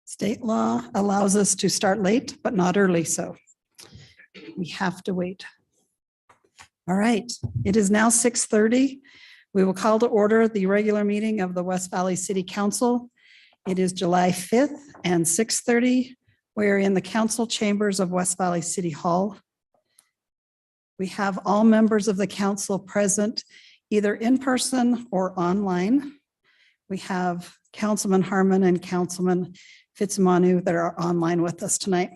State law allows us to start late, but not early, so we have to wait. All right, it is now 6:30. We will call to order the regular meeting of the West Valley City Council. It is July 5th and 6:30. We're in the council chambers of West Valley City Hall. We have all members of the council present, either in person or online. We have Councilman Harmon and Councilman Fitzmanu that are online with us tonight.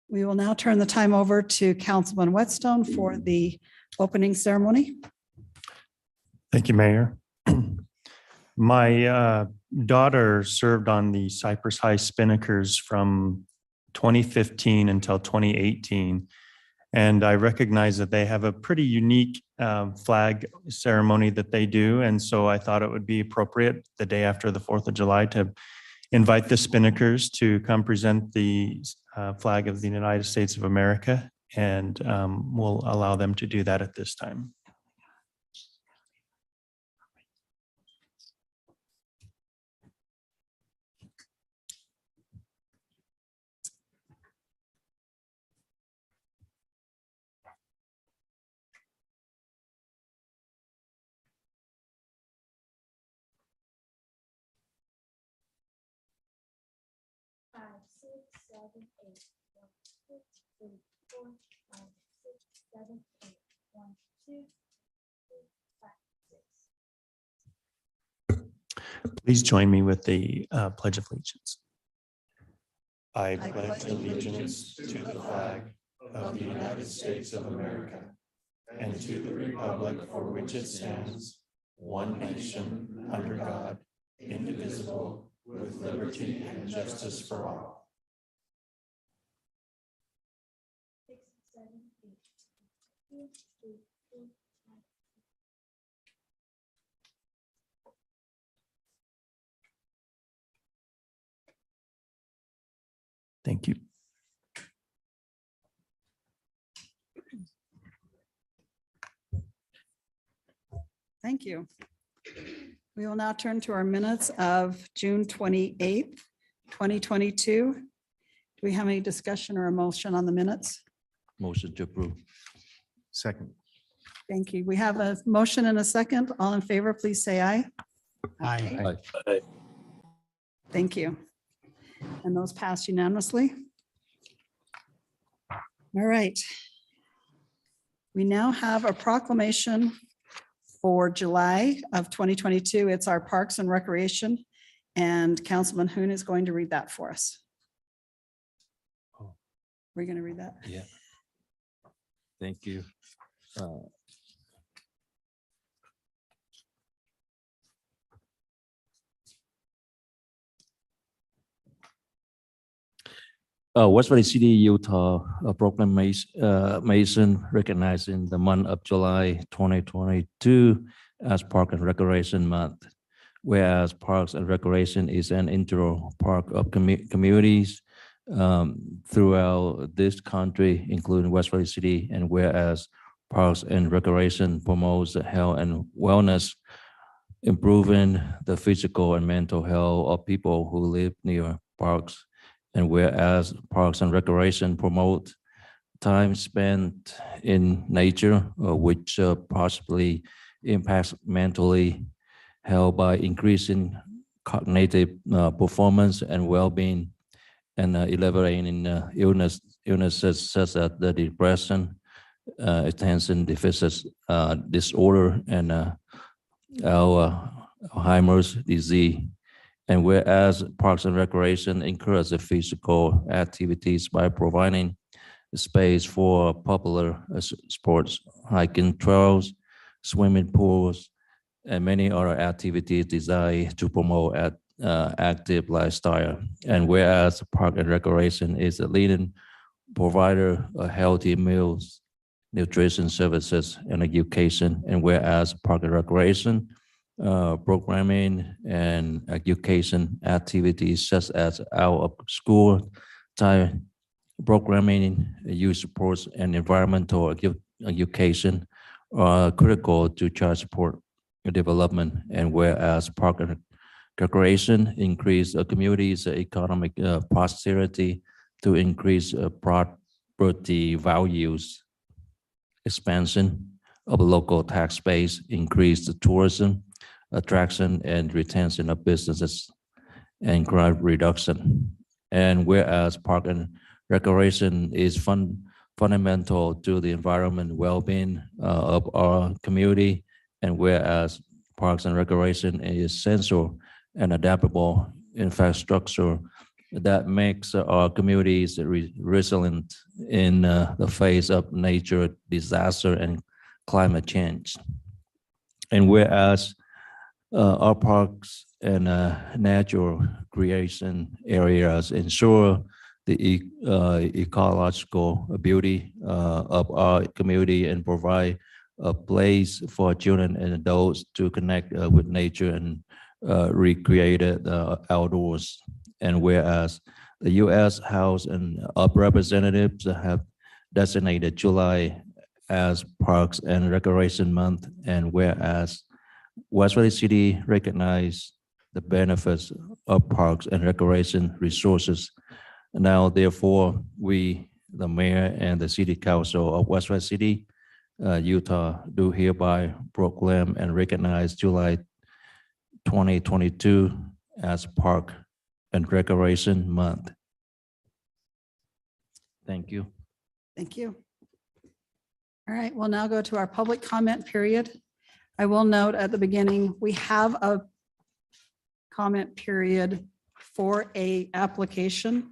We will now turn the time over to Councilman Whetstone for the opening ceremony. Thank you, Mayor. My daughter served on the Cypress High Spinnakers from 2015 until 2018. And I recognize that they have a pretty unique flag ceremony that they do. And so I thought it would be appropriate the day after the 4th of July to invite the Spinnakers to come present the flag of the United States of America. And we'll allow them to do that at this time. Please join me with the Pledge of Allegiance. I pledge allegiance to the flag of the United States of America and to the republic for which it stands, one nation, under God, indivisible, with liberty and justice for all. Thank you. Thank you. We will now turn to our minutes of June 28th, 2022. Do we have any discussion or a motion on the minutes? Motion to approve. Second. Thank you. We have a motion and a second. All in favor, please say aye. Aye. Thank you. And those passed unanimously. All right. We now have a proclamation for July of 2022. It's our Parks and Recreation, and Councilman Hoon is going to read that for us. Oh. We're going to read that. Yeah. Thank you. West Valley City, Utah proclamation recognizing the month of July 2022 as Park and Recreation Month, whereas Parks and Recreation is an integral part of communities throughout this country, including West Valley City, and whereas Parks and Recreation promotes health and wellness, improving the physical and mental health of people who live near parks. And whereas Parks and Recreation promote time spent in nature, which possibly impacts mentally health by increasing cognitive performance and well-being, and eliminating illnesses such as the depression, attention deficit disorder, and Alzheimer's disease. And whereas Parks and Recreation encourages physical activities by providing space for popular sports, hiking trails, swimming pools, and many other activities designed to promote active lifestyle. And whereas Park and Recreation is a leading provider of healthy meals, nutrition services, and education, and whereas Park and Recreation programming and education activities such as out of school time programming, youth supports, and environmental education are critical to child support development. And whereas Park and Recreation increase a community's economic prosperity to increase property values, expansion of local tax base, increase the tourism, attraction and retention of businesses, and crime reduction. And whereas Park and Recreation is fundamental to the environment well-being of our community, and whereas Parks and Recreation is essential and adaptable infrastructure that makes our communities resilient in the face of nature disaster and climate change. And whereas our parks and natural creation areas ensure the ecological beauty of our community and provide a place for children and adults to connect with nature and recreate the outdoors. And whereas the U.S. House of Representatives have designated July as Parks and Recreation Month, and whereas West Valley City recognize the benefits of parks and recreation resources. Now, therefore, we, the mayor and the city council of West Valley City, Utah, do hereby proclaim and recognize July 2022 as Park and Recreation Month. Thank you. Thank you. All right, we'll now go to our public comment period. I will note at the beginning, we have a comment period for a application.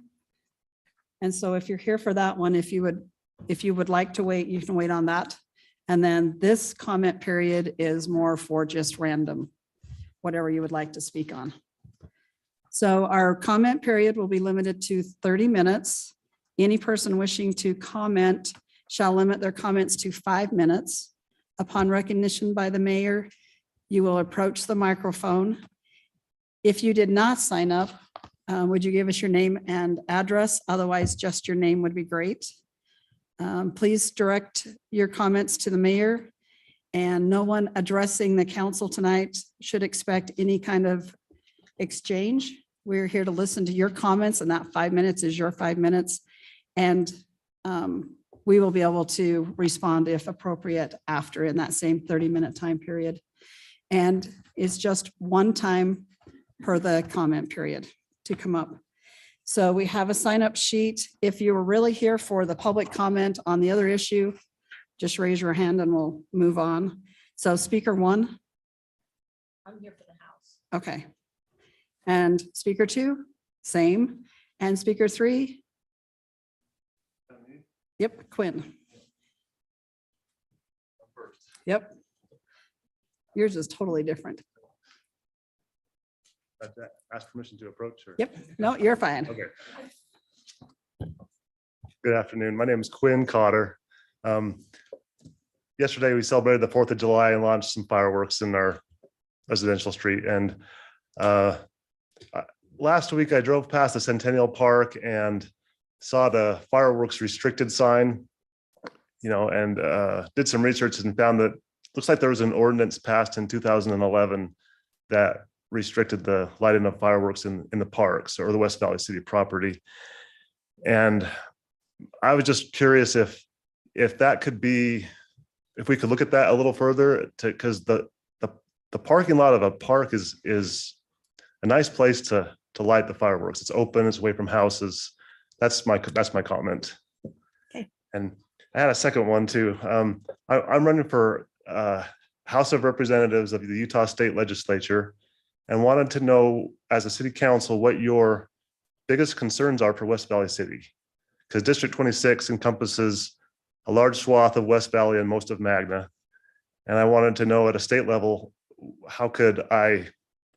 And so if you're here for that one, if you would like to wait, you can wait on that. And then this comment period is more for just random, whatever you would like to speak on. So our comment period will be limited to 30 minutes. Any person wishing to comment shall limit their comments to 5 minutes. Upon recognition by the mayor, you will approach the microphone. If you did not sign up, would you give us your name and address? Otherwise, just your name would be great. Please direct your comments to the mayor, and no one addressing the council tonight should expect any kind of exchange. We're here to listen to your comments, and that 5 minutes is your 5 minutes. And we will be able to respond if appropriate after in that same 30-minute time period. And it's just one time per the comment period to come up. So we have a sign-up sheet. If you were really here for the public comment on the other issue, just raise your hand and we'll move on. So speaker 1. I'm here for the house. Okay. And speaker 2, same. And speaker 3. Yep, Quinn. Yep. Yours is totally different. Ask permission to approach her. Yep, no, you're fine. Okay. Good afternoon. My name is Quinn Cotter. Yesterday, we celebrated the 4th of July and launched some fireworks in our residential street. And last week, I drove past the Centennial Park and saw the fireworks restricted sign. and did some research and found that looks like there was an ordinance passed in 2011 that restricted the lighting of fireworks in the parks or the West Valley City property. And I was just curious if that could be, if we could look at that a little further, because the parking lot of a park is a nice place to light the fireworks. It's open, it's away from houses. That's my comment. Okay. And I had a second one too. I'm running for House of Representatives of the Utah State Legislature and wanted to know, as a city council, what your biggest concerns are for West Valley City. Because District 26 encompasses a large swath of West Valley and most of Magna. And I wanted to know at a state level, how could I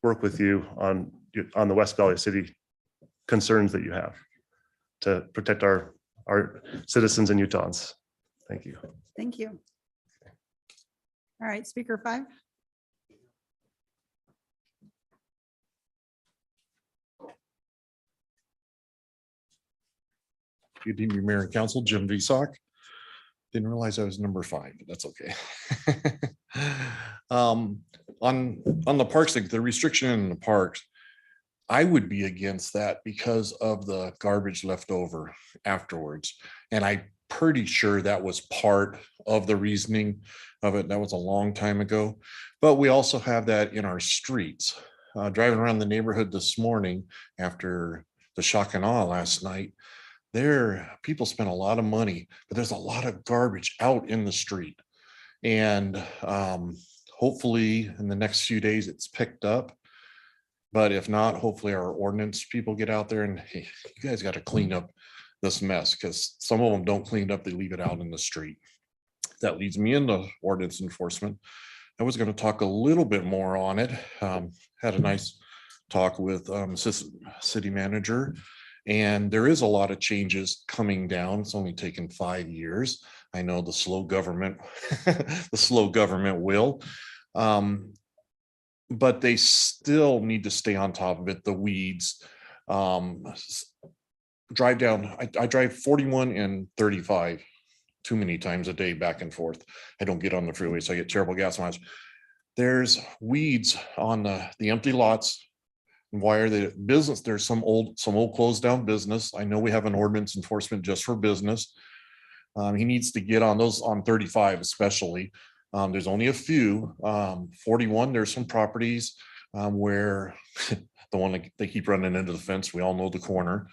work with you on the West Valley City concerns that you have to protect our citizens and Utahns? Thank you. Thank you. All right, speaker 5. Good evening, Mayor and Council. Jim Visock. Didn't realize I was number 5, but that's okay. On the parks, the restriction in the parks, I would be against that because of the garbage left over afterwards. And I'm pretty sure that was part of the reasoning of it. That was a long time ago. But we also have that in our streets. Driving around the neighborhood this morning after the shock and awe last night, people spend a lot of money, but there's a lot of garbage out in the street. And hopefully in the next few days it's picked up. But if not, hopefully our ordinance people get out there and, hey, you guys got to clean up this mess, because some of them don't clean it up, they leave it out in the street. That leads me into ordinance enforcement. I was going to talk a little bit more on it. Had a nice talk with assistant city manager, and there is a lot of changes coming down. It's only taken 5 years. I know the slow government, will. But they still need to stay on top of it. The weeds, drive down. I drive 41 and 35 too many times a day back and forth. I don't get on the freeway, so I get terrible gas mileage. There's weeds on the empty lots. Why are they business? There's some old closed down business. I know we have an ordinance enforcement just for business. He needs to get on those on 35 especially. There's only a few. 41, there's some properties where the one that they keep running into the fence, we all know the corner.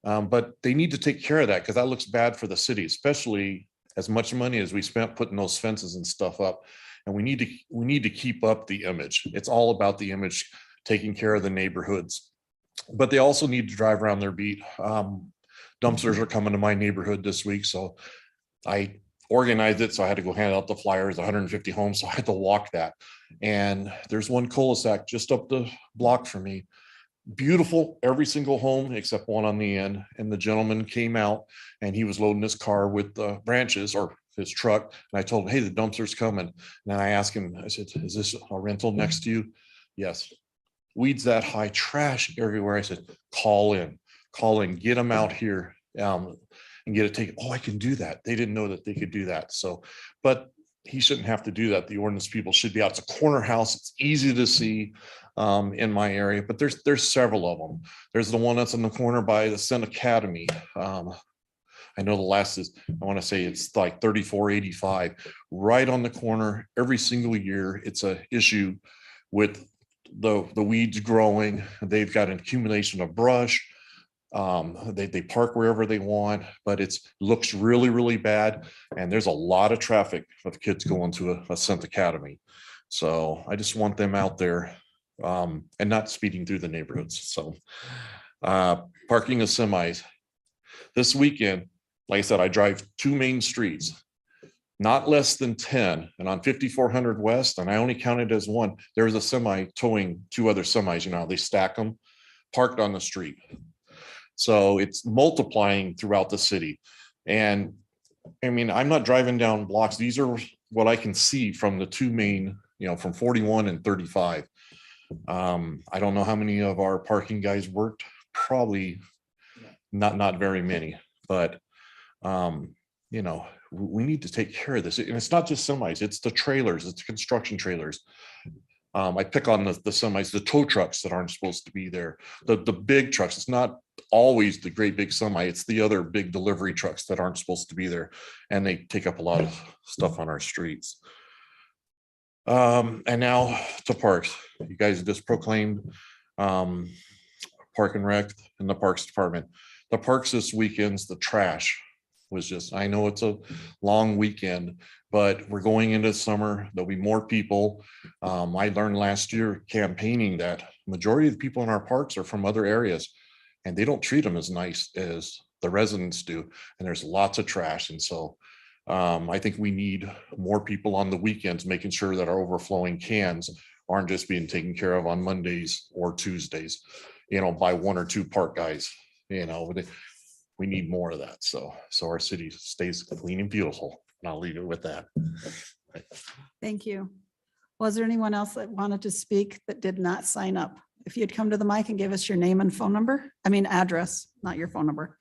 But they need to take care of that, because that looks bad for the city, especially as much money as we spent putting those fences and stuff up. And we need to keep up the image. It's all about the image, taking care of the neighborhoods. But they also need to drive around their beat. Dumpsters are coming to my neighborhood this week, so I organized it, so I had to go hand out the flyers, 150 homes, so I had to walk that. And there's one cul-de-sac just up the block from me. Beautiful, every single home except one on the end. And the gentleman came out and he was loading his car with the branches, or his truck. And I told him, hey, the dumpster's coming. And then I asked him, I said, is this a rental next to you? Yes. Weeds that high, trash everywhere. I said, call in, get them out here. And get it taken. Oh, I can do that. They didn't know that they could do that. So, but he shouldn't have to do that. The ordinance people should be out. It's a corner house. It's easy to see in my area, but there's several of them. There's the one that's in the corner by the Sen Academy. I know the last is, I want to say it's like 3485, right on the corner. Every single year, it's a issue with the weeds growing. They've got an accumulation of brush. They park wherever they want, but looks really, really bad. And there's a lot of traffic of kids going to a Sen Academy. So I just want them out there and not speeding through the neighborhoods. So parking of semis. This weekend, like I said, I drive 2 main streets, not less than 10. And on 5400 West, and I only counted as one, there was a semi towing 2 other semis, they stack them, parked on the street. So it's multiplying throughout the city. And I mean, I'm not driving down blocks. These are what I can see from the 2 main, from 41 and 35. I don't know how many of our parking guys worked, probably not very many, but we need to take care of this. And it's not just semis, it's the trailers, it's the construction trailers. I pick on the semis, the tow trucks that aren't supposed to be there, the big trucks. It's not always the great big semi, it's the other big delivery trucks that aren't supposed to be there. And they take up a lot of stuff on our streets. And now to parks. You guys just proclaimed Park and Rec and the Parks Department. The parks this weekend's the trash was just, I know it's a long weekend, but we're going into summer. There'll be more people. I learned last year campaigning that majority of the people in our parks are from other areas and they don't treat them as nice as the residents do. And there's lots of trash. And so I think we need more people on the weekends, making sure that our overflowing cans aren't just being taken care of on Mondays or Tuesdays, by one or two park guys, we need more of that. So our city stays clean and beautiful. And I'll leave it with that. Thank you. Was there anyone else that wanted to speak that did not sign up? If you'd come to the mic and give us your name and phone number, address, not your phone number.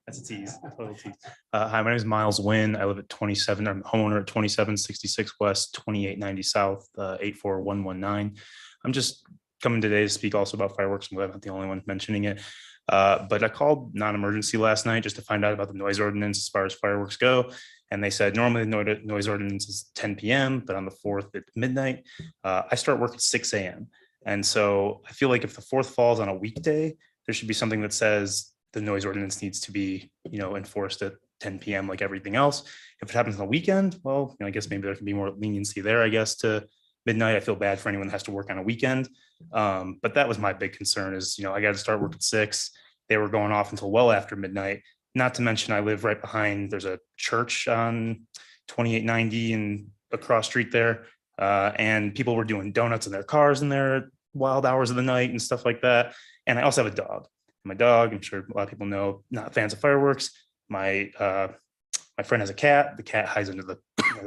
That's a tease. A total tease. Hi, my name is Miles Wynn. I live at 27. I'm homeowner at 2766 West, 2890 South, 84119. I'm just coming today to speak also about fireworks. I'm not the only one mentioning it. But I called non-emergency last night just to find out about the noise ordinance as far as fireworks go. And they said normally the noise ordinance is 10 p.m., but on the 4th at midnight. I start work at 6 a.m. And so I feel like if the 4th falls on a weekday, there should be something that says the noise ordinance needs to be, enforced at 10 p.m. like everything else. If it happens on the weekend, well, I guess maybe there can be more leniency there, I guess, to midnight. I feel bad for anyone that has to work on a weekend. But that was my big concern is, I got to start work at 6. They were going off until well after midnight. Not to mention I live right behind, there's a church on 2890 and across street there. And people were doing donuts in their cars in their wild hours of the night and stuff like that. And I also have a dog. My dog, I'm sure a lot of people know, not fans of fireworks. My friend has a cat. The cat hides under the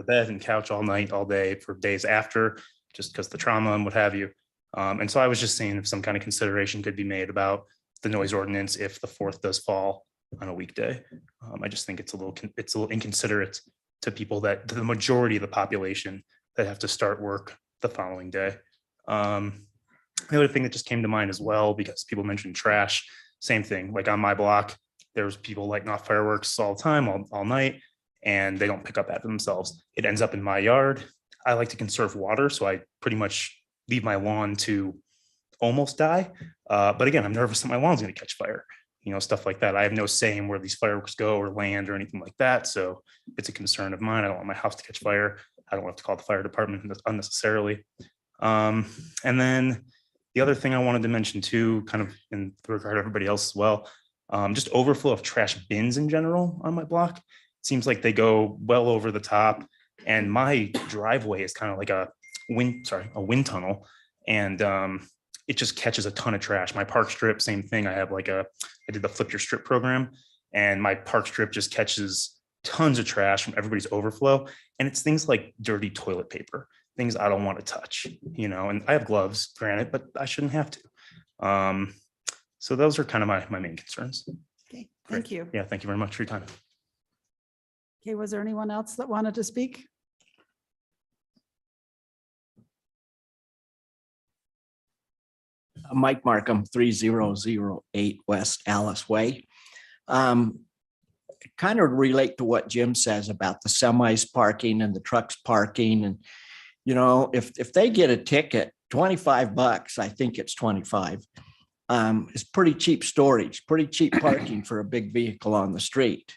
bed and couch all night, all day for days after, just because the trauma and what have you. And so I was just saying if some kind of consideration could be made about the noise ordinance if the 4th does fall on a weekday. I just think it's a little inconsiderate to people to the majority of the population that have to start work the following day. The other thing that just came to mind as well, because people mentioned trash, same thing, like on my block, there's people lighting off fireworks all the time, all night, and they don't pick up after themselves. It ends up in my yard. I like to conserve water, so I pretty much leave my lawn to almost die. But again, I'm nervous that my lawn's going to catch fire, stuff like that. I have no say in where these fireworks go or land or anything like that. So it's a concern of mine. I don't want my house to catch fire. I don't have to call the fire department unnecessarily. And then the other thing I wanted to mention too, kind of in regard to everybody else as well, just overflow of trash bins in general on my block. It seems like they go well over the top, and my driveway is kind of like a wind tunnel, and it just catches a ton of trash. My park strip, same thing. I did the Flip Your Strip program, and my park strip just catches tons of trash from everybody's overflow, and it's things like dirty toilet paper, things I don't want to touch, and I have gloves, granted, but I shouldn't have to. So those are kind of my main concerns. Okay, thank you. Yeah, thank you very much for your time. Okay, was there anyone else that wanted to speak? Mike Markham, 3008 West Alice Way. Kind of relate to what Jim says about the semis parking and the trucks parking. And, if they get a ticket, $25, I think it's 25. It's pretty cheap storage, pretty cheap parking for a big vehicle on the street.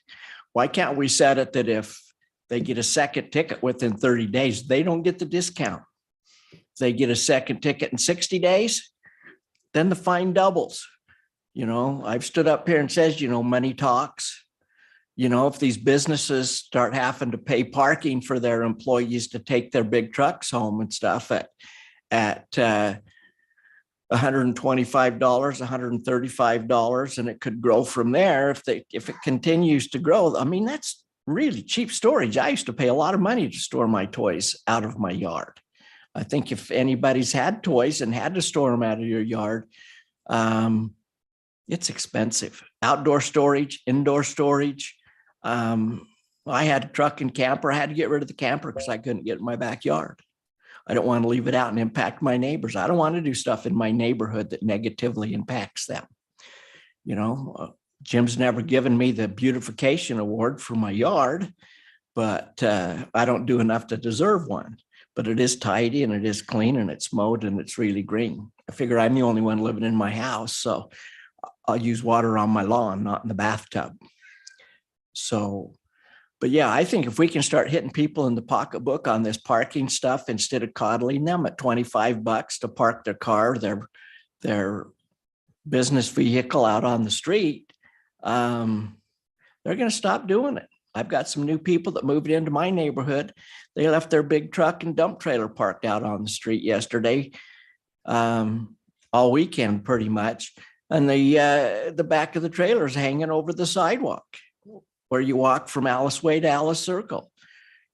Why can't we set it that if they get a second ticket within 30 days, they don't get the discount? If they get a second ticket in 60 days, then the fine doubles. I've stood up here and says, money talks. If these businesses start having to pay parking for their employees to take their big trucks home and stuff at $125, $135, and it could grow from there if it continues to grow. I mean, that's really cheap storage. I used to pay a lot of money to store my toys out of my yard. I think if anybody's had toys and had to store them out of your yard, it's expensive. Outdoor storage, indoor storage. I had a truck and camper. I had to get rid of the camper because I couldn't get in my backyard. I don't want to leave it out and impact my neighbors. I don't want to do stuff in my neighborhood that negatively impacts them. Jim's never given me the beautification award for my yard, but I don't do enough to deserve one. But it is tidy and it is clean and it's mowed and it's really green. I figure I'm the only one living in my house, so I'll use water on my lawn, not in the bathtub. So, but yeah, I think if we can start hitting people in the pocketbook on this parking stuff instead of coddling them at $25 to park their car, their business vehicle out on the street, they're going to stop doing it. I've got some new people that moved into my neighborhood. They left their big truck and dump trailer parked out on the street yesterday, all weekend pretty much. And the back of the trailer is hanging over the sidewalk where you walk from Alice Way to Alice Circle.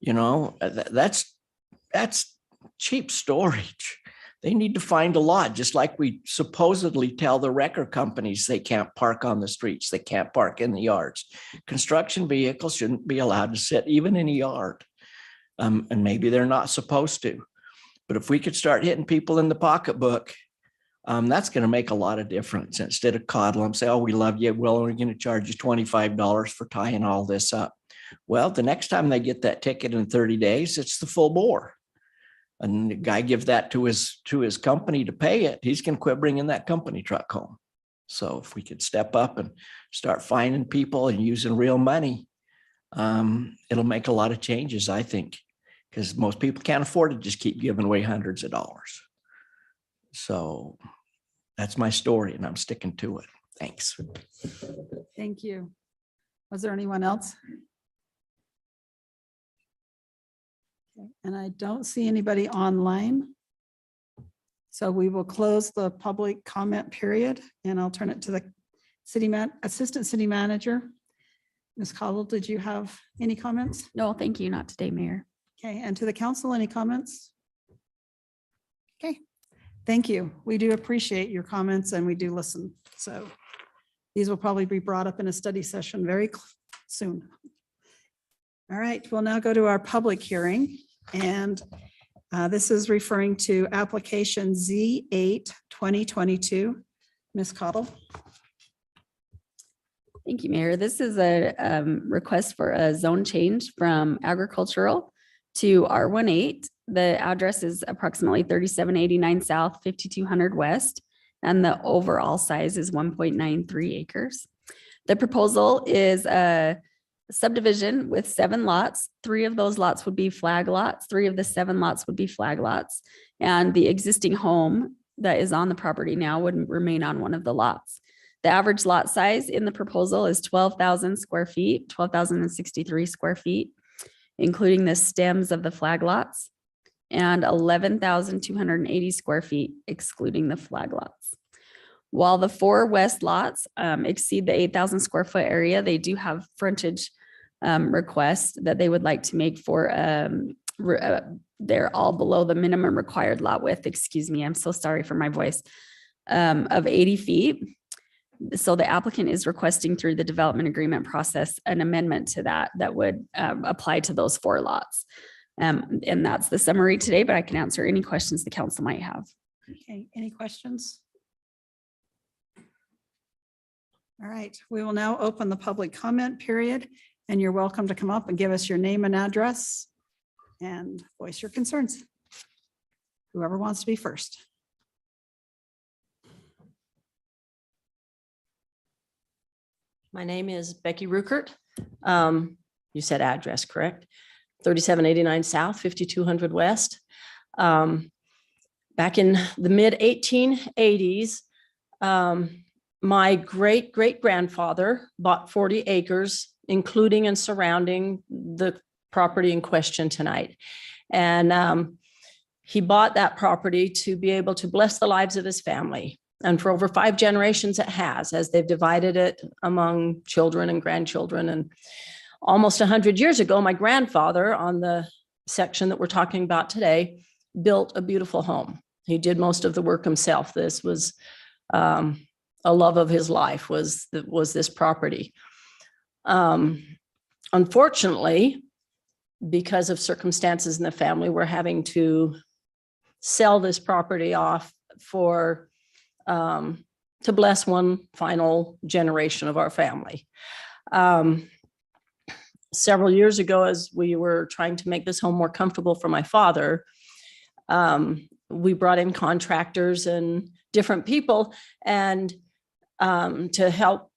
That's cheap storage. They need to find a lot, just like we supposedly tell the wrecker companies they can't park on the streets, they can't park in the yards. Construction vehicles shouldn't be allowed to sit even in a yard. And maybe they're not supposed to. But if we could start hitting people in the pocketbook, that's going to make a lot of difference. Instead of coddle them, say, oh, we love you. Well, we're going to charge you $25 for tying all this up. Well, the next time they get that ticket in 30 days, it's the full bore. And the guy gives that to his company to pay it, he's going to quit bringing that company truck home. So if we could step up and start finding people and using real money, it'll make a lot of changes, I think, because most people can't afford to just keep giving away hundreds of dollars. So that's my story and I'm sticking to it. Thanks. Thank you. Was there anyone else? Okay, and I don't see anybody online. So we will close the public comment period and I'll turn it to the Assistant City Manager. Ms. Cottle, did you have any comments? No, thank you. Not today, Mayor. Okay, and to the council, any comments? Okay, thank you. We do appreciate your comments and we do listen. So these will probably be brought up in a study session very soon. All right, we'll now go to our public hearing. And this is referring to application Z8 2022. Ms. Cottle. Thank you, Mayor. This is a request for a zone change from agricultural to R18. The address is approximately 3789 South, 5200 West, and the overall size is 1.93 acres. The proposal is a subdivision with 7 lots. 3 of those lots would be flag lots. 3 of the 7 lots would be flag lots. And the existing home that is on the property now would remain on one of the lots. The average lot size in the proposal is 12,000 square feet, 12,063 square feet, including the stems of the flag lots, and 11,280 square feet, excluding the flag lots. While the 4 west lots exceed the 8,000 square foot area, they do have frontage requests that they would like to make for, they're all below the minimum required lot width, excuse me, I'm so sorry for my voice, of 80 feet. So the applicant is requesting through the development agreement process an amendment to that would apply to those 4 lots. And that's the summary today, but I can answer any questions the council might have. Okay, any questions? All right, we will now open the public comment period and you're welcome to come up and give us your name and address and voice your concerns. Whoever wants to be first. My name is Becky Ruckert. You said address, correct? 3789 South, 5200 West. Back in the mid 1880s, my great-great-grandfather bought 40 acres, including and surrounding the property in question tonight. And he bought that property to be able to bless the lives of his family. And for over 5 generations it has, as they've divided it among children and grandchildren. And almost 100 years ago, my grandfather, on the section that we're talking about today, built a beautiful home. He did most of the work himself. This was a love of his life, was this property. unfortunately, because of circumstances in the family, we're having to sell this property off for, to bless one final generation of our family. Several years ago, as we were trying to make this home more comfortable for my father, we brought in contractors and different people and to help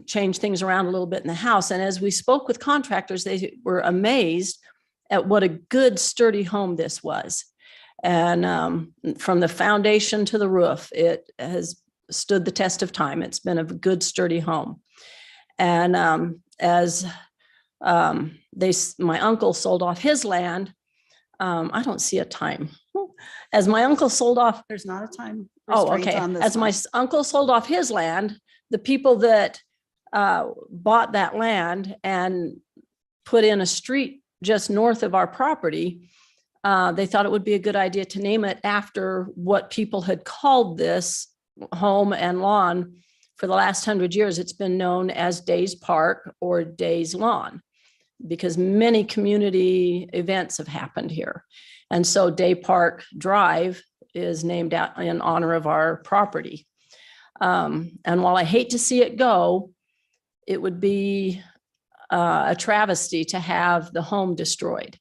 change things around a little bit in the house. And as we spoke with contractors, they were amazed at what a good, sturdy home this was. And from the foundation to the roof, it has stood the test of time. It's been a good, sturdy home. And as my uncle sold off his land, I don't see a time. As my uncle sold off, There's not a time. oh, restraint okay. on this As my one. uncle sold off his land, the people that bought that land and put in a street just north of our property, they thought it would be a good idea to name it after what people had called this home and lawn for the last 100 years. It's been known as Days Park or Days Lawn because many community events have happened here. And so Day Park Drive is named out in honor of our property. And while I hate to see it go, it would be a travesty to have the home destroyed.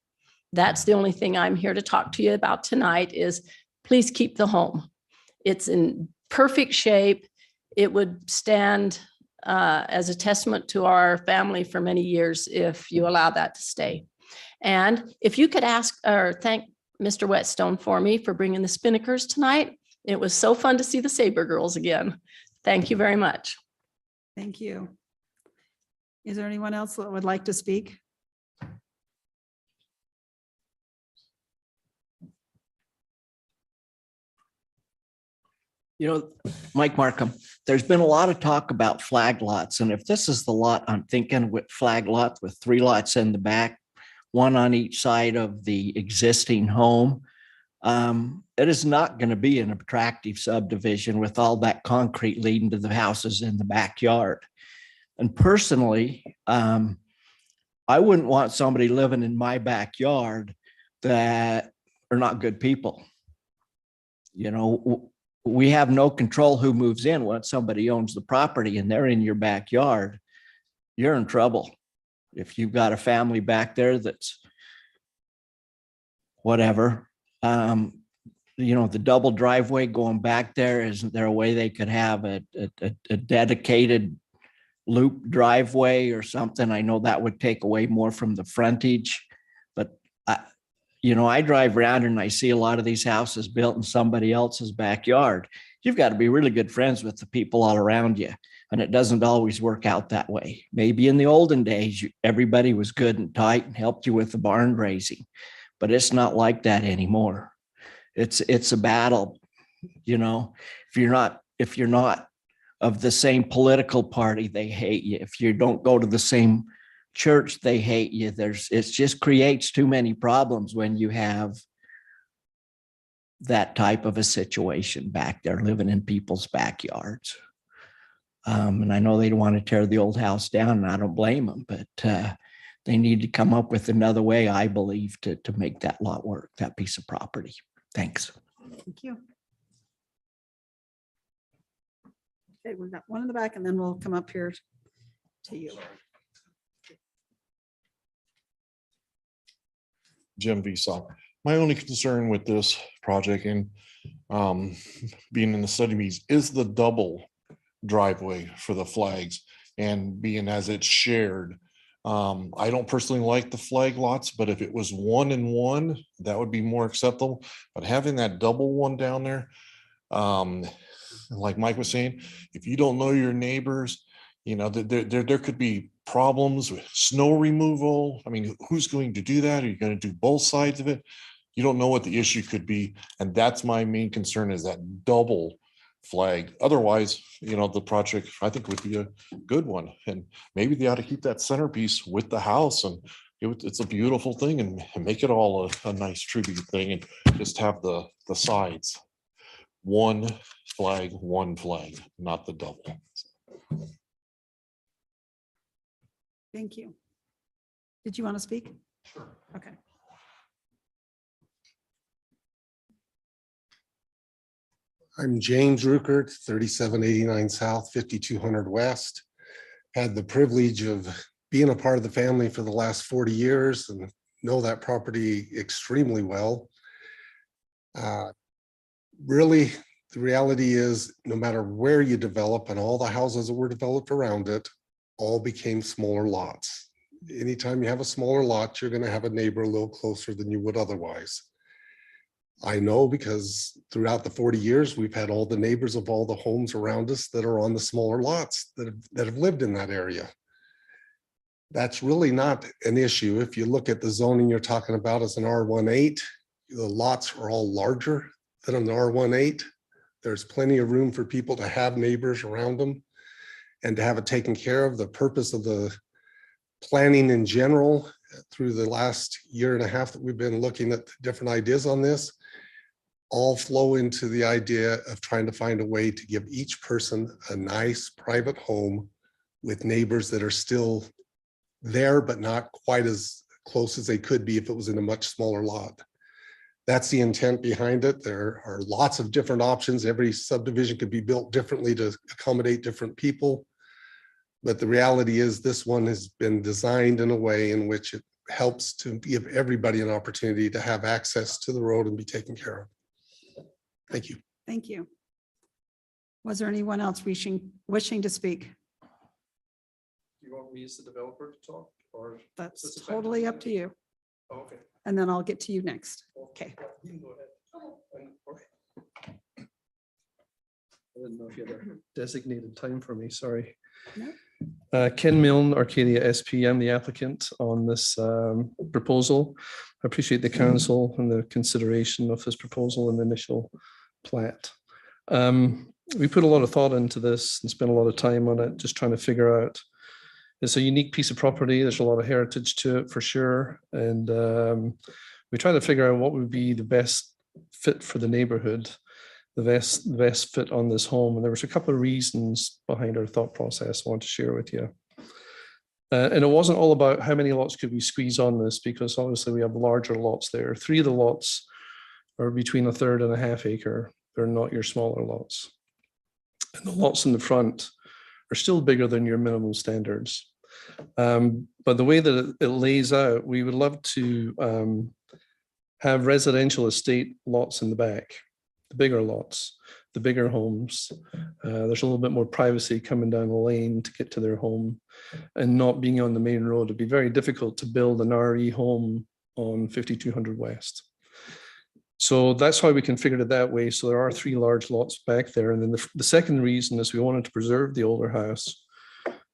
That's the only thing I'm here to talk to you about tonight is please keep the home. It's in perfect shape. It would stand as a testament to our family for many years if you allow that to stay. And if you could ask or thank Mr. Whetstone for me for bringing the Spinnakers tonight. It was so fun to see the Saber girls again. Thank you very much. Thank you. Is there anyone else that would like to speak? You know, Mike Markham, there's been a lot of talk about flag lots. And if this is the lot I'm thinking with flag lot with 3 lots in the back, 1 on each side of the existing home, it is not going to be an attractive subdivision with all that concrete leading to the houses in the backyard. And personally, I wouldn't want somebody living in my backyard that are not good people. You know, we have no control who moves in. Once somebody owns the property and they're in your backyard, you're in trouble. If you've got a family back there that's whatever, you know, the double driveway going back there, isn't there a way they could have a dedicated loop driveway or something? I know that would take away more from the frontage, but you know, I drive around and I see a lot of these houses built in somebody else's backyard. You've got to be really good friends with the people all around you. And it doesn't always work out that way. Maybe in the olden days, everybody was good and tight and helped you with the barn grazing, but it's not like that anymore. It's a battle, you know, if you're not of the same political party, they hate you. If you don't go to the same church, they hate you. It just creates too many problems when you have that type of a situation back there living in people's backyards. And I know they don't want to tear the old house down, and I don't blame them, but they need to come up with another way, I believe, to make that lot work, that piece of property. Thanks. Thank you. Okay, we've got one in the back and then we'll come up here to you. Jim Vsop. My only concern with this project and being in the study meetings is the double driveway for the flags, and being as it's shared. I don't personally like the flag lots, but if it was 1 and 1, that would be more acceptable. But having that double one down there, like Mike was saying, if you don't know your neighbors, you know, there could be problems with snow removal. I mean, who's going to do that? Are you going to do both sides of it? You don't know what the issue could be. And that's my main concern, is that double flag. Otherwise, you know, the project I think would be a good one. And maybe they ought to keep that centerpiece with the house, and it's a beautiful thing, and make it all a nice tribute thing, and just have the sides. 1 flag, not the double. Thank you. Did you want to speak? Sure. Okay. I'm James Ruckert, 3789 South, 5200 West. Had the privilege of being a part of the family for the last 40 years and know that property extremely well. Really, the reality is no matter where you develop and all the houses that were developed around it, all became smaller lots. Anytime you have a smaller lot, you're going to have a neighbor a little closer than you would otherwise. I know because throughout the 40 years, we've had all the neighbors of all the homes around us that are on the smaller lots that have lived in that area. That's really not an issue. If you look at the zoning you're talking about as an R18, the lots are all larger than an R18. There's plenty of room for people to have neighbors around them and to have it taken care of. The purpose of the planning in general through the last year and a half that we've been looking at different ideas on this all flow into the idea of trying to find a way to give each person a nice private home with neighbors that are still there, but not quite as close as they could be if it was in a much smaller lot. That's the intent behind it. There are lots of different options. Every subdivision could be built differently to accommodate different people. But the reality is this one has been designed in a way in which it helps to give everybody an opportunity to have access to the road and be taken care of. Thank you. Thank you. Was there anyone else wishing to speak? Do you want me as the developer to talk or? That's totally up to you. Oh, okay. And then I'll get to you next. Okay. You can go ahead. Okay. I didn't know if you had a designated time for me, sorry. No. Ken Milne, Arcadia SP, I'm the applicant on this proposal. I appreciate the council and the consideration of this proposal in the initial plat. We put a lot of thought into this and spent a lot of time on it, just trying to figure out. It's a unique piece of property. There's a lot of heritage to it for sure. And we try to figure out what would be the best fit for the neighborhood, the best fit on this home. And there was a couple of reasons behind our thought process I want to share with you. And it wasn't all about how many lots could we squeeze on this, because obviously we have larger lots there. 3 of the lots are between 1/3 and 1/2 acre. They're not your smaller lots. And the lots in the front are still bigger than your minimum standards. But the way that it lays out, we would love to have residential estate lots in the back, the bigger lots, the bigger homes. There's a little bit more privacy coming down the lane to get to their home and not being on the main road. It'd be very difficult to build an RE home on 5200 West. So that's why we configured it that way. So there are 3 large lots back there. And then the second reason is we wanted to preserve the older house.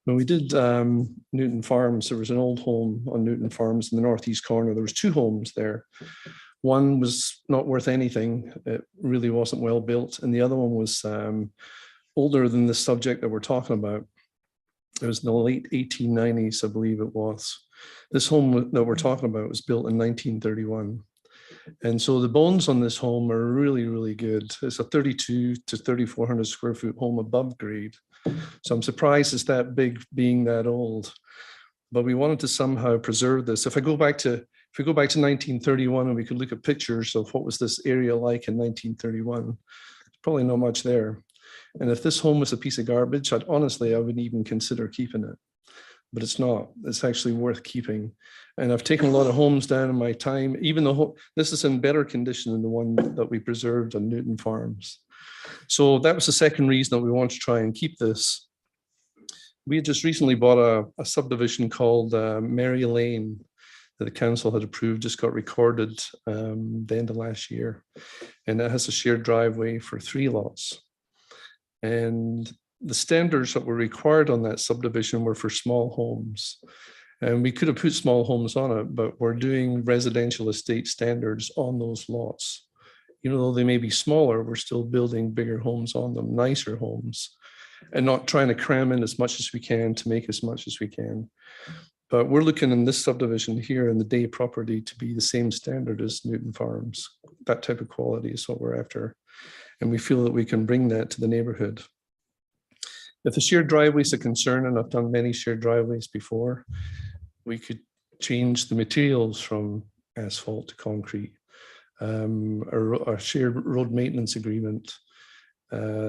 When we did Newton Farms, there was an old home on Newton Farms in the northeast corner. There was 2 homes there. One was not worth anything. It really wasn't well built. And the other one was older than the subject that we're talking about. It was in the late 1890s, I believe it was. This home that we're talking about was built in 1931. And so the bones on this home are really, really good. It's a 32 to 3,400 square foot home above grade. So I'm surprised it's that big being that old. But we wanted to somehow preserve this. If we go back to 1931 and we could look at pictures of what was this area like in 1931, there's probably not much there. And if this home was a piece of garbage, I wouldn't even consider keeping it. But it's not. It's actually worth keeping. And I've taken a lot of homes down in my time, even though this is in better condition than the one that we preserved on Newton Farms. So that was the second reason that we want to try and keep this. We had just recently bought a subdivision called Mary Lane that the council had approved, just got recorded the end of last year. And it has a shared driveway for 3 lots. And the standards that were required on that subdivision were for small homes. And we could have put small homes on it, but we're doing residential estate standards on those lots. Even though they may be smaller, we're still building bigger homes on them, nicer homes, and not trying to cram in as much as we can to make as much as we can. But we're looking in this subdivision here in the Day property to be the same standard as Newton Farms. That type of quality is what we're after. And we feel that we can bring that to the neighborhood. If the shared driveway is a concern, and I've done many shared driveways before, we could change the materials from asphalt to concrete, a shared road maintenance agreement.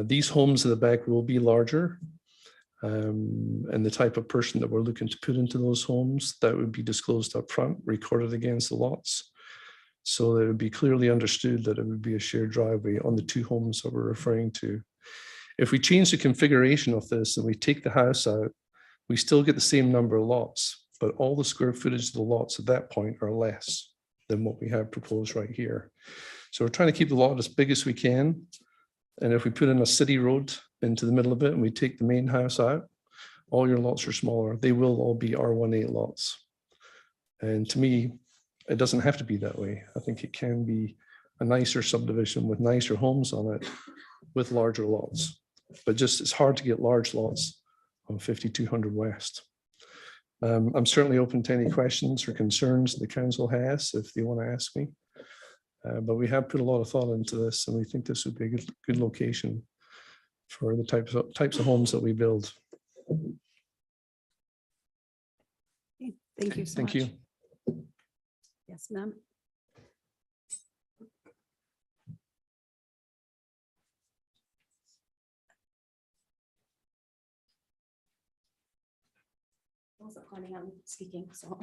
These homes in the back will be larger. And the type of person that we're looking to put into those homes, that would be disclosed up front, recorded against the lots. So that it would be clearly understood that it would be a shared driveway on the two homes that we're referring to. If we change the configuration of this and we take the house out, we still get the same number of lots, but all the square footage of the lots at that point are less than what we have proposed right here. So we're trying to keep the lot as big as we can. And if we put in a city road into the middle of it and we take the main house out, all your lots are smaller. They will all be R18 lots. And to me, it doesn't have to be that way. I think it can be a nicer subdivision with nicer homes on it with larger lots. But just it's hard to get large lots on 5200 West. I'm certainly open to any questions or concerns the council has if they want to ask me. But we have put a lot of thought into this, and we think this would be a good location for the types of homes that we build. Thank you so Thank much. you. Yes, ma'am. I wasn't planning on speaking, so.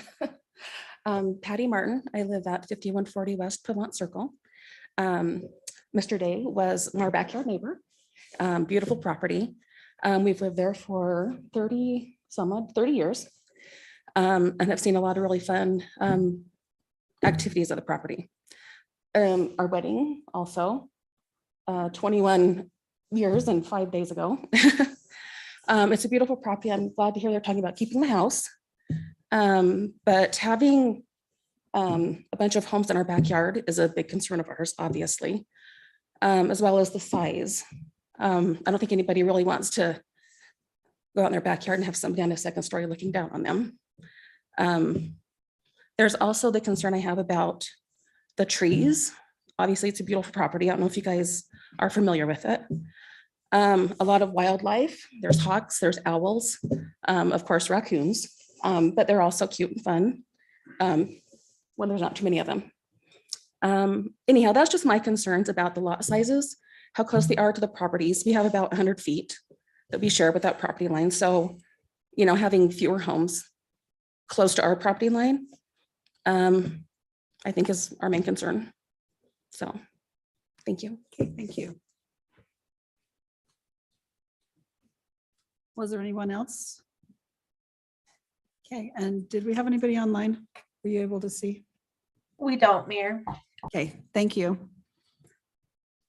Patty Martin, I live at 5140 West Piedmont Circle. Mr. Day was our backyard neighbor. Beautiful property. We've lived there for 30 years. And have seen a lot of really fun activities at the property. Our wedding also, 21 years and 5 days ago. It's a beautiful property. I'm glad to hear they're talking about keeping the house. But having a bunch of homes in our backyard is a big concern of ours, obviously, as well as the size. I don't think anybody really wants to go out in their backyard and have somebody on a second story looking down on them. There's also the concern I have about the trees. Obviously, it's a beautiful property. I don't know if you guys are familiar with it. A lot of wildlife. There's hawks, there's owls, of course, raccoons, but they're also cute and fun when there's not too many of them. Anyhow, that's just my concerns about the lot sizes, how close they are to the properties. We have about 100 feet that we share with that property line. So, you know, having fewer homes close to our property line, I think is our main concern. So, thank you. Okay, thank you. Was there anyone else? Okay, and did we have anybody online? Were you able to see? We don't, Mayor. Okay, thank you.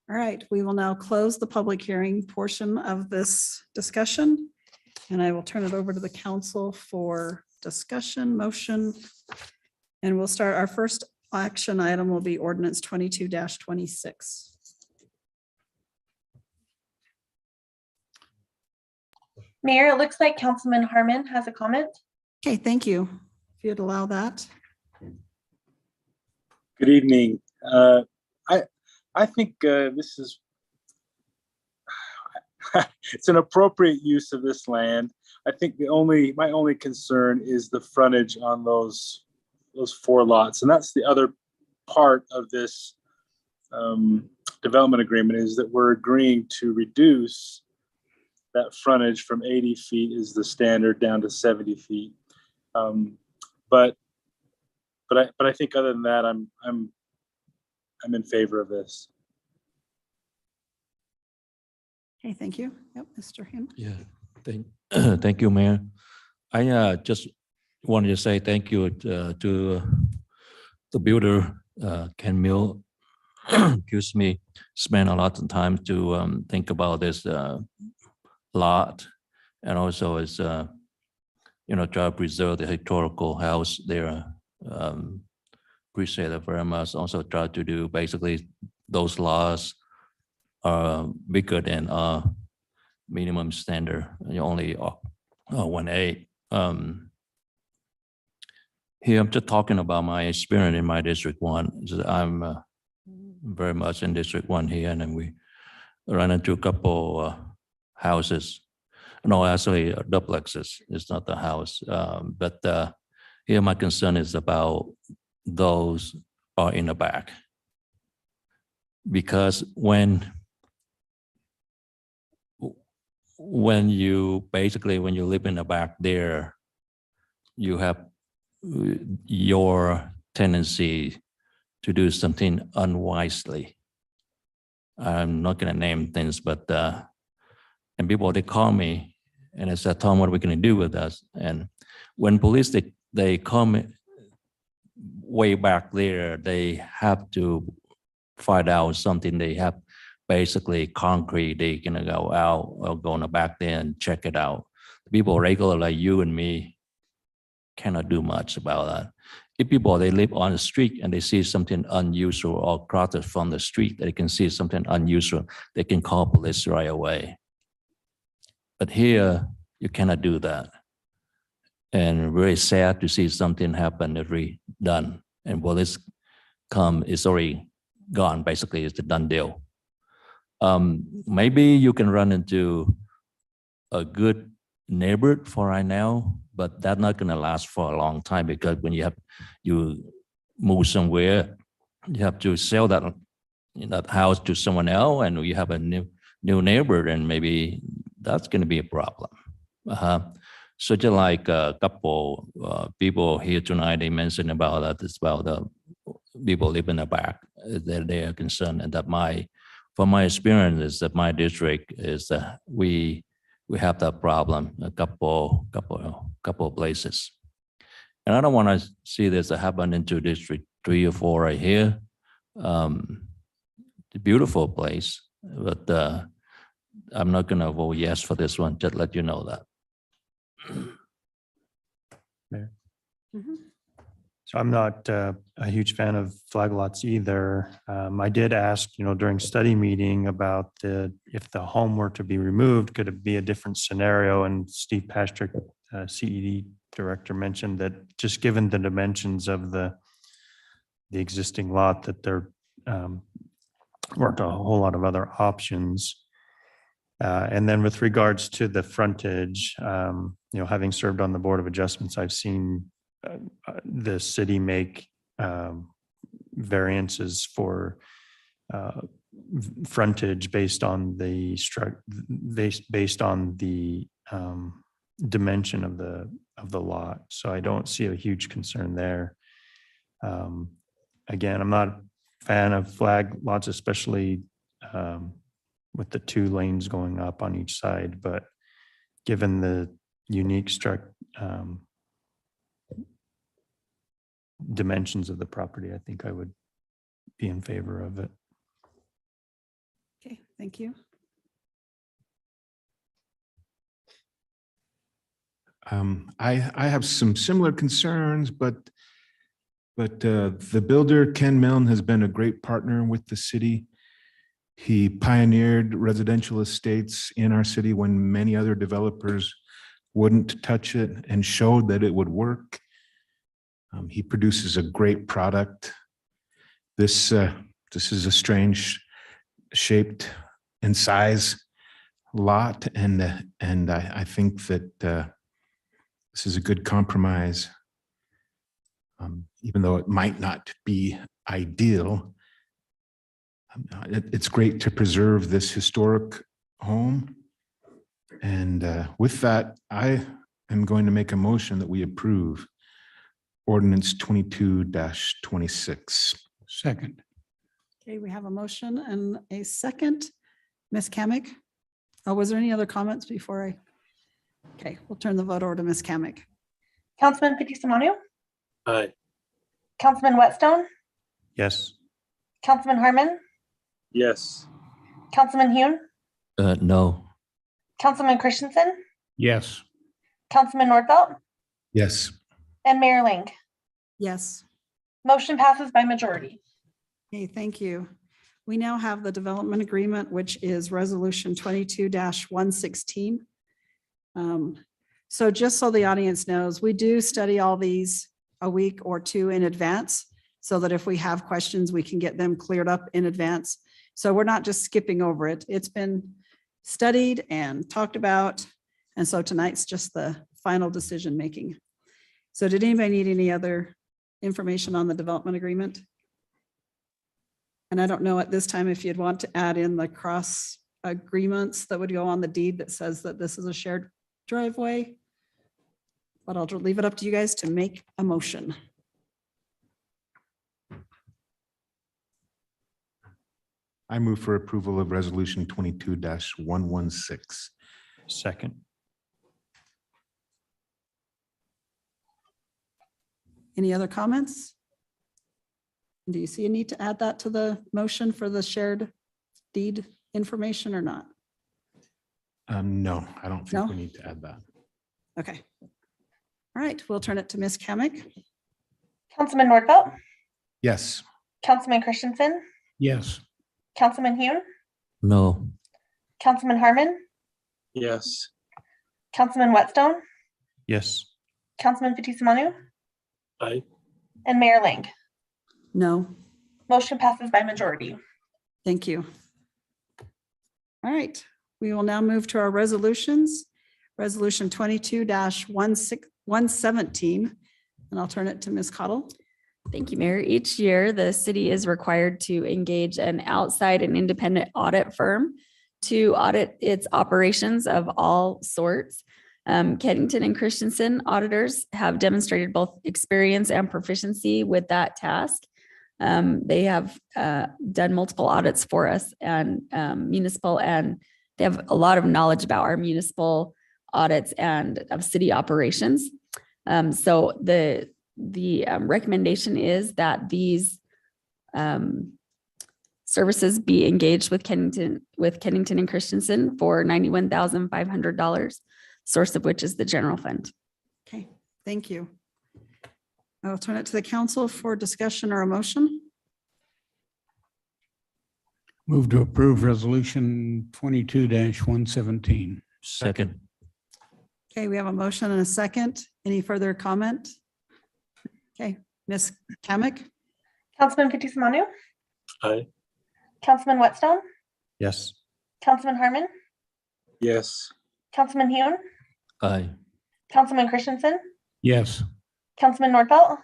All right, we will now close the public hearing portion of this discussion. And I will turn it over to the council for discussion, motion. And we'll start, our first action item will be ordinance 22-26. Mayor, it looks like Councilman Harmon has a comment. Okay, thank you. If you'd allow that. Good evening. I think this is it's an appropriate use of this land. I think my only concern is the frontage on those 4 lots, and that's the other part of this development agreement, is that we're agreeing to reduce that frontage from 80 feet is the standard down to 70 feet. But I think other than that, I'm in favor of this. Okay, thank you. Yep, Mr. Hammond. Yeah, thank you, Mayor. I just wanted to say thank you to the builder, Ken Mill. Excuse me, spent a lot of time to think about this lot, and also is try to preserve the historical house there. Appreciate it very much. Also try to do basically those lots are bigger than minimum standard, only 1/8. Here I'm just talking about my experience in my District 1. I'm very much in District 1 here, and then we ran into a couple houses. No, actually duplexes. It's not the house, but Here, my concern is about those are in the back. Because when you live in the back there, you have your tendency to do something unwisely. I'm not going to name things, but and people, they call me and they said, Tom, what are we going to do with us? And when police, they come way back there, they have to find out something. They have basically concrete. They can go out or go in the back there and check it out. People regular like you and me cannot do much about that. If people, they live on the street and they see something unusual or crowded from the street, they can see something unusual, they can call police right away. But here, you cannot do that. And very sad to see something happen every done. And police come, it's already gone. Basically, it's a done deal. Maybe you can run into a good neighborhood for right now, but that's not going to last for a long time, because when you move somewhere, you have to sell that house to someone else, and you have a new neighbor, and maybe that's going to be a problem. So just like a couple people here tonight, they mentioned about that as well. The people live in the back, that they are concerned, and that from my experience is that my district is we have that problem a couple of places, and I don't want to see this happen into District 3 or 4 right here. It's a beautiful place, but I'm not going to vote yes for this one. Just let you know that. So I'm not a huge fan of flag lots either. I did ask, during study meeting about if the home were to be removed, could it be a different scenario? And Steve Patrick, CED director, mentioned that just given the dimensions of the existing lot, that there weren't a whole lot of other options. And then with regards to the frontage, having served on the Board of Adjustments, I've seen the city make variances for frontage based on the dimension of the lot. So I don't see a huge concern there. Again, I'm not a fan of flag lots, especially with the 2 lanes going up on each side, but given the unique dimensions of the property, I think I would be in favor of it. Okay, thank you. I have some similar concerns, but the builder, Ken Milne, has been a great partner with the city. He pioneered residential estates in our city when many other developers wouldn't touch it, and showed that it would work. He produces a great product. This is a strange shaped and size lot, and I think that this is a good compromise. Even though it might not be ideal, it's great to preserve this historic home. And with that, I am going to make a motion that we approve ordinance 22-26. Second. Okay, we have a motion and a second. Ms. Kamic? Oh, was there any other comments before I? Okay, we'll turn the vote over to Ms. Kamic. Councilman Fitzie Umanu. Aye. Councilman Whitstone. Yes. Councilman Harmon. Yes. Councilman Hune. No. Councilman Christensen. Yes. Councilman Nordfelt. Yes. And Mayor Ling. Yes. Motion passes by majority. Okay, thank you. We now have the development agreement, which is resolution 22-116. So just so the audience knows, we do study all these a week or 2 in advance, so that if we have questions, we can get them cleared up in advance. So we're not just skipping over it. It's been studied and talked about. And so tonight's just the final decision making. So did anybody need any other information on the development agreement? And I don't know at this time if you'd want to add in the cross agreements that would go on the deed that says that this is a shared driveway. But I'll leave it up to you guys to make a motion. I move for approval of resolution 22-116. Second. Any other comments? Do you see a need to add that to the motion for the shared deed information or not? No, I don't think No? we need to add that. Okay. All right, we'll turn it to Ms. Kamic. Councilman Nordfelt, Yes. Councilman Christensen, Yes. Councilman Hune, No. Councilman Harmon, Yes. Councilman Whitstone, Yes. Councilman Fitzie Umanu, Aye. and Mayor Ling. No, Motion passes by majority. thank you. All right, we will now move to our resolutions. Resolution 22-117, and I'll turn it to Ms. Cottle. Thank you, Mayor. Each year, the city is required to engage an outside and independent audit firm to audit its operations of all sorts. Kennington and Christensen auditors have demonstrated both experience and proficiency with that task. They have done multiple audits for us and municipal, and they have a lot of knowledge about our municipal audits and of city operations. So the recommendation is that these services be engaged with Kennington and Christensen for $91,500, source of which is the general fund. Okay, thank you. I'll turn it to the council for discussion or a motion. Move to approve resolution 22-117. Second. Okay, we have a motion and a second. Any further comment? Okay, Ms. Kamic? Councilman Fitzie Umanu, Aye. Councilman Whitstone, Yes. Councilman Harmon, Yes. Councilman Hune, Aye. Councilman Christensen, Yes. Councilman Nordfelt,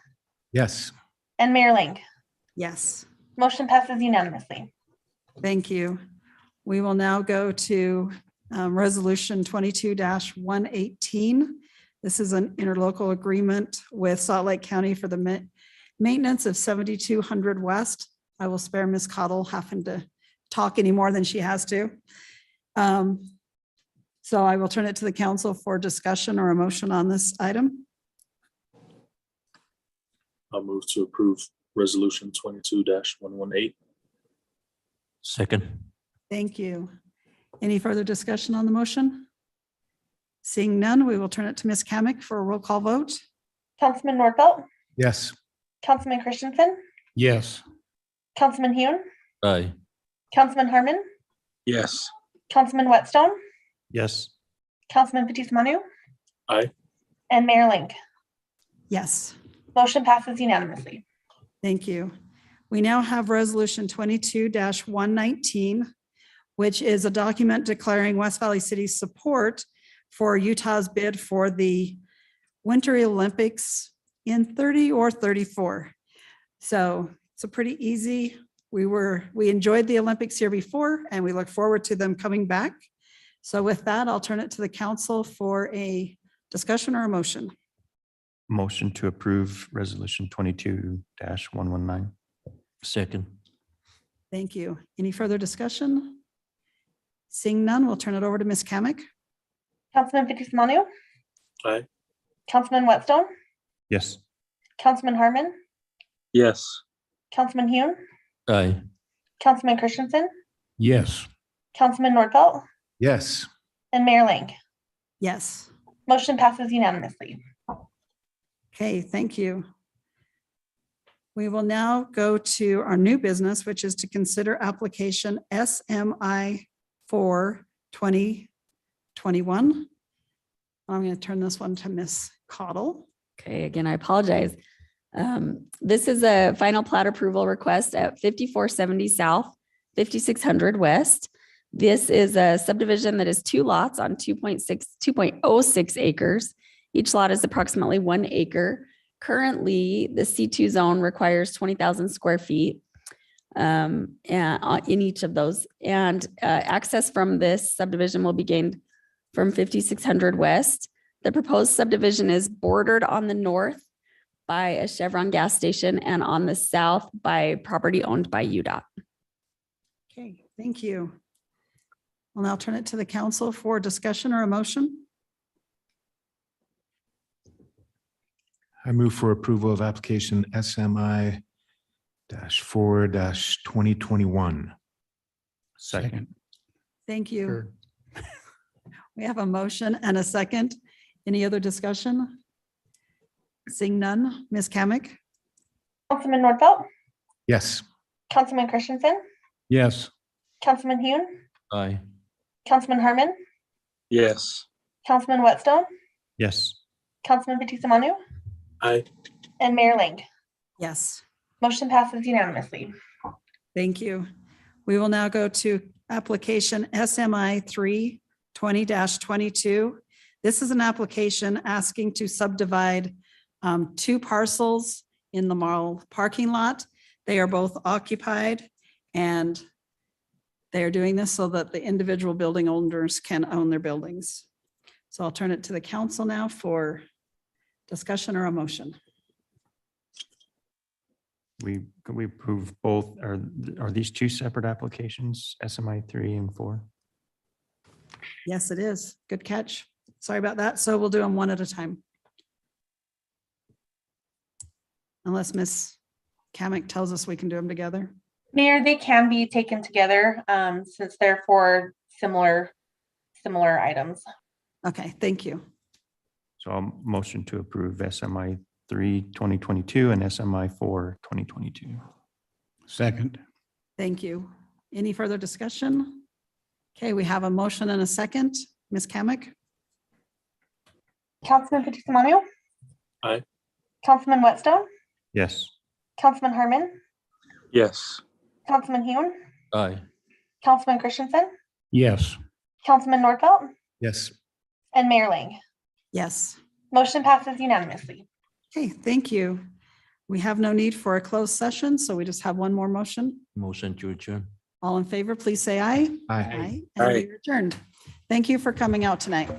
Yes. and Mayor Ling. Yes. Motion passes unanimously. Thank you. We will now go to Resolution 22-118. This is an interlocal agreement with Salt Lake County for the maintenance of 7200 West. I will spare Ms. Cottle having to talk any more than she has to. So I will turn it to the council for discussion or a motion on this item. I'll move to approve resolution 22-118. Second. Thank you. Any further discussion on the motion? Seeing none, we will turn it to Ms. Kamic for a roll call vote. Councilman Nordfelt, Yes. Councilman Christensen, Yes. Councilman Hune, Aye. Councilman Harmon, Yes. Councilman Whitstone, Yes. Councilman Fitzie Umanu, Aye. and Mayor Ling. Yes. Motion passes unanimously. Thank you. We now have Resolution 22-119, which is a document declaring West Valley City's support for Utah's bid for the Winter Olympics in 30 or 34. So it's a pretty easy. We enjoyed the Olympics here before, and we look forward to them coming back. So with that, I'll turn it to the council for a discussion or a motion. Motion to approve resolution 22-119. Second. Thank you. Any further discussion? Seeing none, we'll turn it over to Ms. Kamic. Councilman Fitzie Umanu, Aye. Councilman Whitstone, Yes. Councilman Harmon, Yes. Councilman Hune, Aye. Councilman Christensen, Yes. Councilman Nordfelt, Yes. and Mayor Ling. Yes. Motion passes unanimously. Okay, thank you. We will now go to our new business, which is to consider application SMI 4 2021. I'm going to turn this one to Ms. Cottle. Okay, again, I apologize. This is a final plat approval request at 5470 South, 5600 West. This is a subdivision that is 2 lots on 2.06 acres Each lot is approximately 1 acre. Currently, the C2 zone requires 20,000 square feet and in each of those. And access from this subdivision will be gained from 5600 West. The proposed subdivision is bordered on the north by a Chevron gas station and on the south by property owned by UDOT. Okay, thank you. I'll now turn it to the council for discussion or a motion. I move for approval of application SMI -4 2021. Second. Thank you. We have a motion and a second. Any other discussion? Seeing none, Ms. Kamic? Councilman Nordfelt, Yes. Councilman Christensen, Yes. Councilman Hune, Aye. Councilman Harmon, Yes. Councilman Whitstone, Yes. Councilman Fitzie Umanu, Aye. and Mayor Ling. Yes. Motion passes unanimously. Thank you. We will now go to application SMI 320-22. This is an application asking to subdivide 2 parcels in the mall parking lot. They are both occupied and they are doing this so that the individual building owners can own their buildings. So I'll turn it to the council now for discussion or a motion. Can we approve both? Are these 2 separate applications, SMI 3 and 4? Yes, it is. Good catch. Sorry about that. So we'll do them one at a time. Unless Ms. Kamic tells us we can do them together. Mayor, they can be taken together since they're for similar items. Okay, thank you. So I'll motion to approve SMI 3 2022 and SMI 4 2022. Second. Thank you. Any further discussion? Okay, we have a motion and a second. Ms. Kamic? Councilman Fitzie Umanu. Aye. Councilman Whitstone, Yes. Councilman Harmon, Yes. Councilman Hune, Aye. Councilman Christensen, Yes. Councilman Nordfelt, Yes. and Mayor Ling. Yes. Motion passes unanimously. Okay, thank you. We have no need for a closed session, so we just have one more motion. Motion to adjourn. All in favor, please say aye. Aye. And we are adjourned. Thank you for coming out tonight.